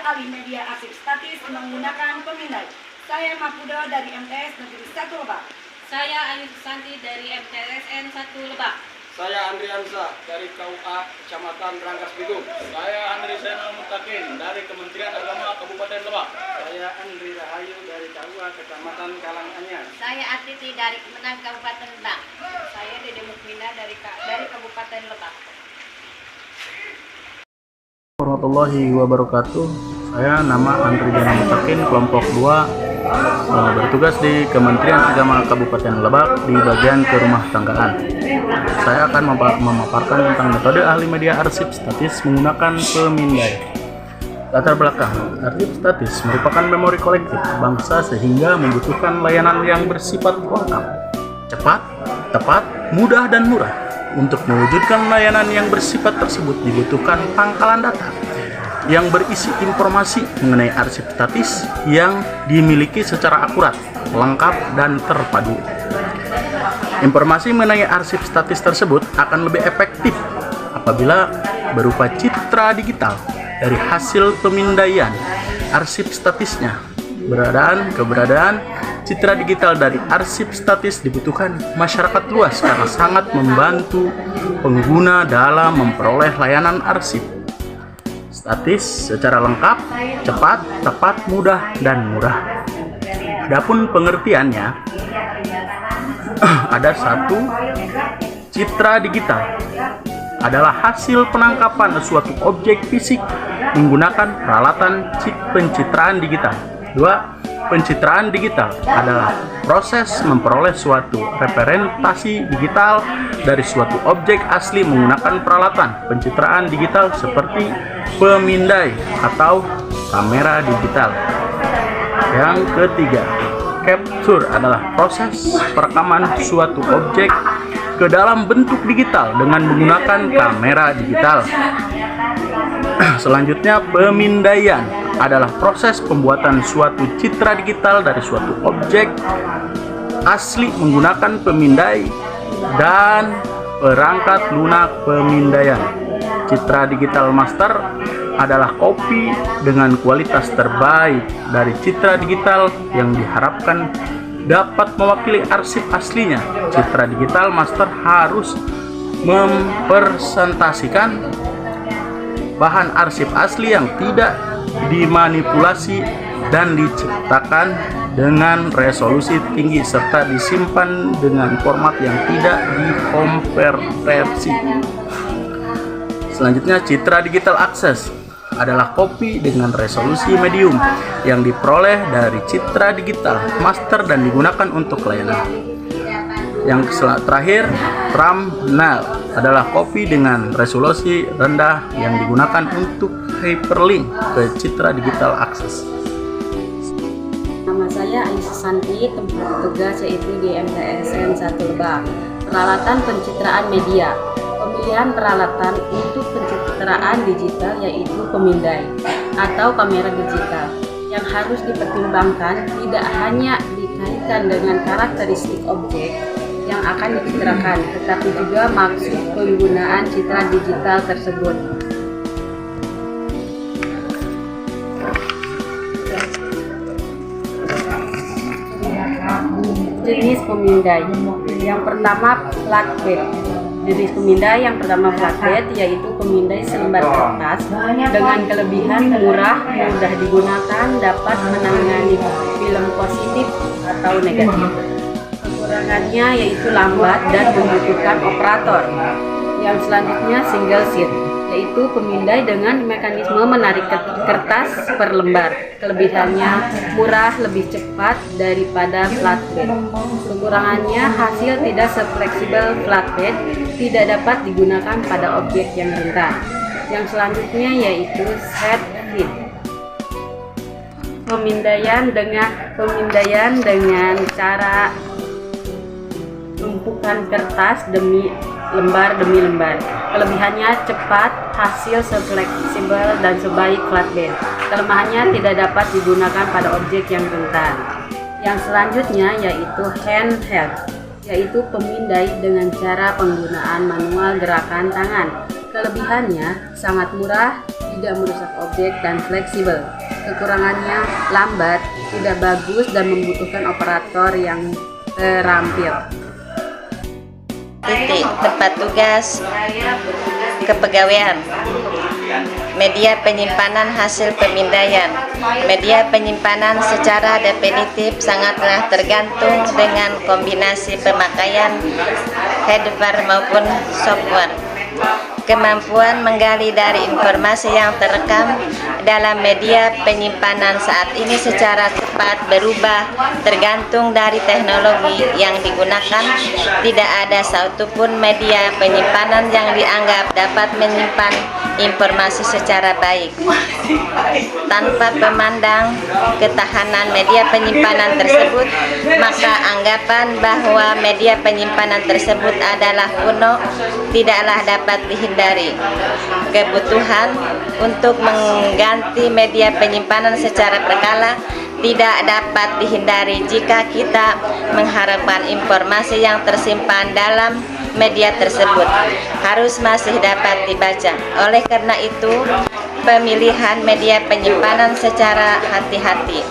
Ahli Media Arsip Statis menggunakan pemindai. Saya Mapudo dari MTS Negeri 1 Lebak. Saya Ayu Susanti dari MTSN 1 Lebak. Saya Andriansa dari KUA Kecamatan Rangkas Bitung. Saya Andri Zainal Mutakin dari Kementerian Agama Kabupaten Lebak. Saya Andri Rahayu dari KUA Kecamatan Karanganyar. Saya Atiti dari Kemenang Kabupaten Lebak. Saya Dede Mukmina dari Kabupaten Lebak. Warahmatullahi wabarakatuh. Saya nama Andri Zainal Mutakin, kelompok 2, bertugas di Kementerian Agama Kabupaten Lebak di bagian kerumah tanggaan. Saya akan memaparkan tentang metode ahli media arsip statis menggunakan pemindai. Latar belakang, arsip statis merupakan memori kolektif bangsa sehingga membutuhkan layanan yang bersifat lengkap, cepat, tepat, mudah, dan murah. Untuk mewujudkan layanan yang bersifat tersebut dibutuhkan pangkalan data yang berisi informasi mengenai arsip statis yang dimiliki secara akurat, lengkap, dan terpadu. Informasi mengenai arsip statis tersebut akan lebih efektif apabila berupa citra digital dari hasil pemindaian arsip statisnya. Keberadaan citra digital dari arsip statis dibutuhkan masyarakat luas karena sangat membantu pengguna dalam memperoleh layanan arsip statis secara lengkap, cepat, tepat, mudah, dan murah. Adapun pengertiannya, ada satu, citra digital adalah hasil penangkapan suatu objek fisik menggunakan peralatan pencitraan digital. 2. Pencitraan digital adalah proses memperoleh suatu representasi digital dari suatu objek asli menggunakan peralatan pencitraan digital seperti pemindai atau kamera digital. Yang ketiga, capture adalah proses perekaman suatu objek ke dalam bentuk digital dengan menggunakan kamera digital. Selanjutnya, pemindaian adalah proses pembuatan suatu citra digital dari suatu objek asli menggunakan pemindai dan perangkat lunak pemindaian. Citra digital master adalah kopi dengan kualitas terbaik dari citra digital yang diharapkan dapat mewakili arsip aslinya. Citra digital master harus mempresentasikan bahan arsip asli yang tidak dimanipulasi dan diciptakan dengan resolusi tinggi serta disimpan dengan format yang tidak dikonversi. Selanjutnya, citra digital akses adalah kopi dengan resolusi medium yang diperoleh dari citra digital master dan digunakan untuk layanan. Yang terakhir, thumbnail adalah kopi dengan resolusi rendah yang digunakan untuk hyperlink ke citra digital akses. Nama saya Ayu Susanti, tempat tugas yaitu di MTSN 1 Lebak. Peralatan pencitraan media. Pemilihan peralatan untuk pencitraan digital yaitu pemindai atau kamera digital. Yang harus dipertimbangkan tidak hanya dikaitkan dengan karakteristik objek yang akan dicitrakan, tetapi juga maksud penggunaan citra digital tersebut. Jenis pemindai. Yang pertama, flatbed. Jenis pemindai yang pertama flatbed yaitu pemindai selembar kertas dengan kelebihan murah, mudah digunakan, dapat menangani film positif atau negatif. Kekurangannya yaitu lambat dan membutuhkan operator. Yang selanjutnya single sheet, yaitu pemindai dengan mekanisme menarik kertas per lembar. Kelebihannya murah, lebih cepat daripada flatbed. Kekurangannya hasil tidak sefleksibel flatbed, tidak dapat digunakan pada objek yang rentan. Yang selanjutnya yaitu set sheet. Pemindaian dengan cara tumpukan kertas demi lembar. Kelebihannya cepat, hasil sefleksibel dan sebaik flatbed. Kelemahannya tidak dapat digunakan pada objek yang rentan. Yang selanjutnya yaitu handheld, yaitu pemindai dengan cara penggunaan manual gerakan tangan. Kelebihannya sangat murah, tidak merusak objek, dan fleksibel. Kekurangannya lambat, tidak bagus, dan membutuhkan operator yang terampil. Titik tempat tugas kepegawaian. Media penyimpanan hasil pemindaian. Media penyimpanan secara definitif sangatlah tergantung dengan kombinasi pemakaian hardware maupun software. Kemampuan menggali dari informasi yang terekam dalam media penyimpanan saat ini secara cepat berubah tergantung dari teknologi yang digunakan. Tidak ada satupun media penyimpanan yang dianggap dapat menyimpan informasi secara baik tanpa memandang ketahanan media penyimpanan tersebut, maka anggapan bahwa media penyimpanan tersebut adalah kuno tidaklah dapat dihindari. Kebutuhan untuk mengganti media penyimpanan secara berkala tidak dapat dihindari jika kita mengharapkan informasi yang tersimpan dalam media tersebut harus masih dapat dibaca. Oleh karena itu, pemilihan media penyimpanan secara hati-hati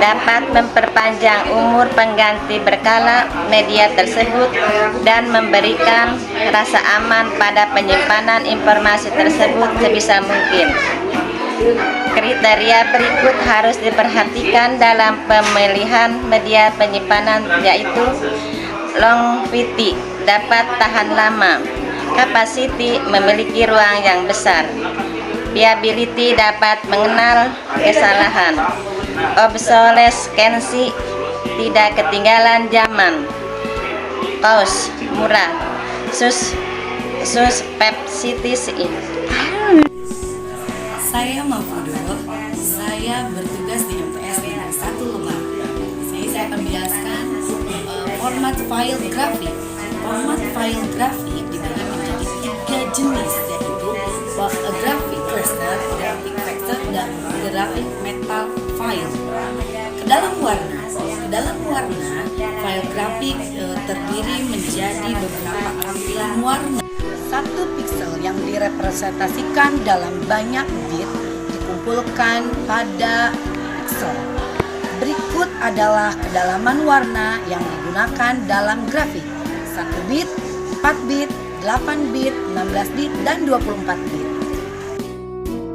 dapat memperpanjang umur pengganti berkala media tersebut dan memberikan rasa aman pada penyimpanan informasi tersebut sebisa mungkin. Kriteria berikut harus diperhatikan dalam pemilihan media penyimpanan, yaitu longevity, dapat tahan lama; capacity, memiliki ruang yang besar; viability, dapat mengenal kesalahan; obsolescence, tidak ketinggalan zaman; cost, murah; susceptibility. Saya Mafudo, saya bertugas di MTS Negeri 1 Lebak. Saya akan menjelaskan format file grafik. Format file grafik dibagi menjadi 3 jenis, yaitu graphic raster, graphic vector, dan graphic metal file. Kedalam warna, file grafik terdiri menjadi beberapa tampilan warna. Satu pixel yang direpresentasikan dalam banyak bit dikumpulkan pada pixel. Berikut adalah kedalaman warna yang digunakan dalam grafik: 1 bit, 4 bit, 8 bit, 16 bit, dan 24 bit.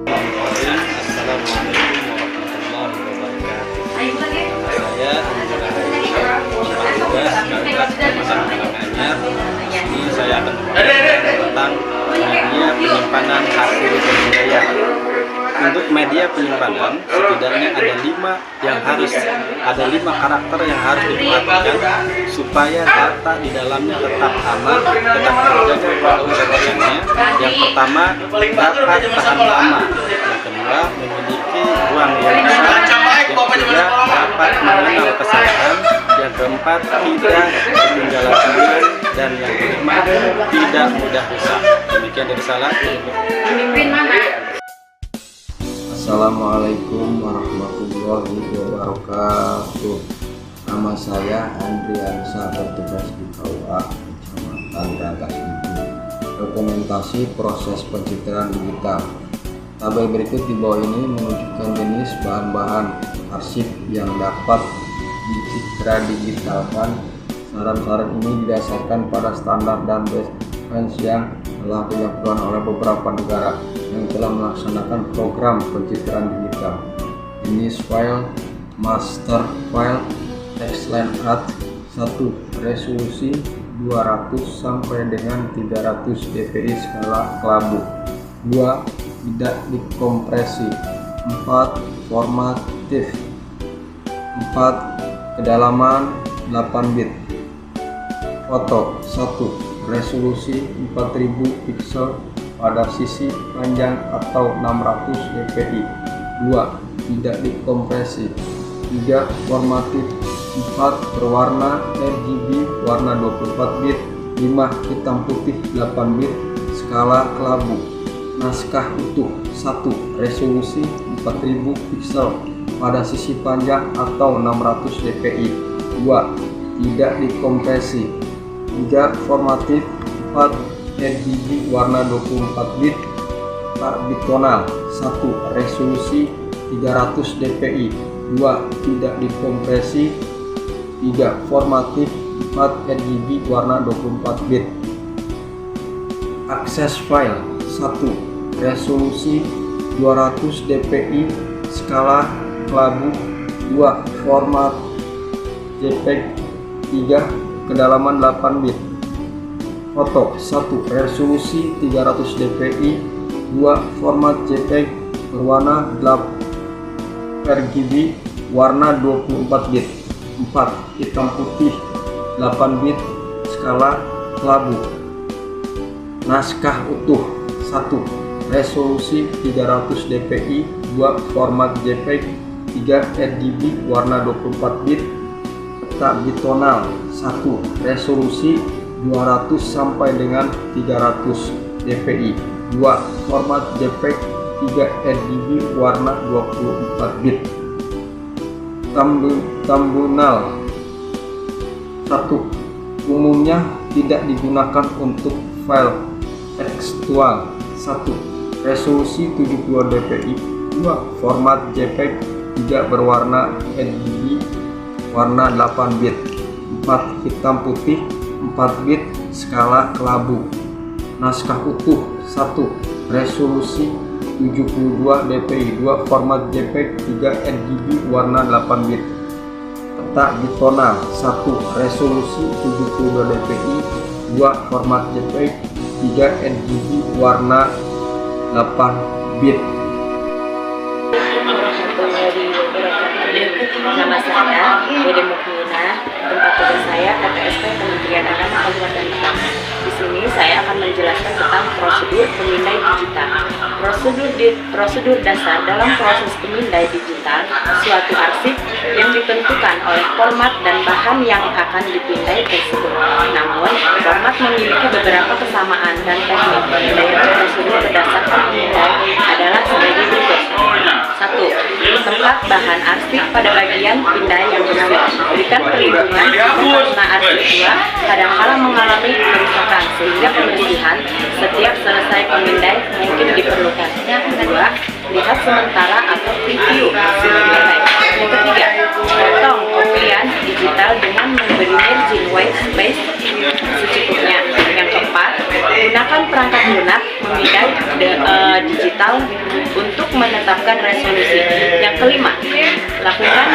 Assalamualaikum warahmatullahi wabarakatuh. Ini saya akan membahas tentang media penyimpanan hasil pemindaian. Untuk media penyimpanan setidaknya ada 5 karakter yang harus diperhatikan supaya data di dalamnya tetap aman, tetap terjaga keauratannya. Yang pertama, dapat tahan lama. Yang kedua, memiliki ruang yang besar. Yang ketiga, dapat mengenal kesalahan. Yang keempat, tidak ketinggalan zaman. Dan yang kelima, tidak mudah rusak. Demikian dari saya. Assalamualaikum warahmatullahi wabarakatuh. Nama saya Andriansa, bertugas di KUA Kecamatan Bragas Ibu. Dokumentasi proses pencitraan digital. Tabel berikut di bawah ini menunjukkan jenis bahan-bahan arsip yang dapat dicitra digitalkan. Saran-saran ini didasarkan pada standar dan best practice yang telah dilakukan oleh beberapa negara yang telah melaksanakan program pencitraan digital. Jenis file: master file, text line art. 1. Resolusi 200 sampai dengan 300 dpi skala kelabu. 2. Tidak dikompresi. 4. Formatif. 4. Kedalaman 8 bit. Foto: 1. Resolusi 4000 pixel pada sisi panjang atau 600 dpi. 2. Tidak dikompresi. 3. Formatif. 4. Berwarna RGB warna 24 bit. 5. Hitam putih 8 bit skala kelabu. Naskah utuh. 1. Resolusi 4000 pixel pada sisi panjang atau 600 dpi. 2. Tidak dikompresi. 3. Formatif. 4. RGB warna 24 bit. tak bitonal. 1. Resolusi 300 dpi. 2. Tidak dikompresi. 3. Formatif. 4. RGB warna 24 bit. Akses file. 1. Resolusi 200 dpi skala kelabu. 2. Format JPEG. 3. Kedalaman 8 bit. Foto. 1. Resolusi 300 dpi. 2. Format JPEG berwarna RGB warna 24 bit. 4. Hitam putih 8 bit skala kelabu. Naskah utuh. 1. Resolusi 300 dpi. 2. Format JPEG. 3. RGB warna 24 bit. Tak bitonal. 1. Resolusi 200 sampai dengan 300 dpi. 2. Format JPEG. 3. RGB warna 24 bit. Thumbnail. 1. Umumnya tidak digunakan untuk file tekstual. 1. Resolusi 72 dpi. 2. Format JPEG. 3. Berwarna RGB warna 8 bit. 4. Hitam putih 4 bit skala kelabu. Naskah utuh. 1. Resolusi 72 dpi. 2. Format JPEG. 3. RGB warna 8 bit. Peta bitonal. 1. Resolusi 72 dpi. 2. Format JPEG. 3. RGB warna 8 bit. Nama saya Dede Mukmina, tempat tugas saya KPSP Kementerian Agama Kabupaten Lebak. Di sini saya akan menjelaskan tentang prosedur pemindai digital. Prosedur dasar dalam proses pemindai digital suatu arsip yang ditentukan oleh format dan bahan yang akan dipindai tersebut. Namun, format memiliki beberapa kesamaan dan teknik pemindaian prosedur berdasarkan pemindai adalah sebagai berikut. 1. Tempat bahan arsip pada bagian pindai yang bersih. Berikan perlindungan karena arsip 2 kadang-kala mengalami kerusakan sehingga pembersihan setiap selesai pemindai mungkin diperlukan. Yang kedua, lihat sementara atau preview hasil pemindai. Yang ketiga, potong kopian digital dengan memberi margin white space secukupnya. Yang keempat, gunakan perangkat lunak memindai digital untuk menetapkan resolusi. Yang kelima, lakukan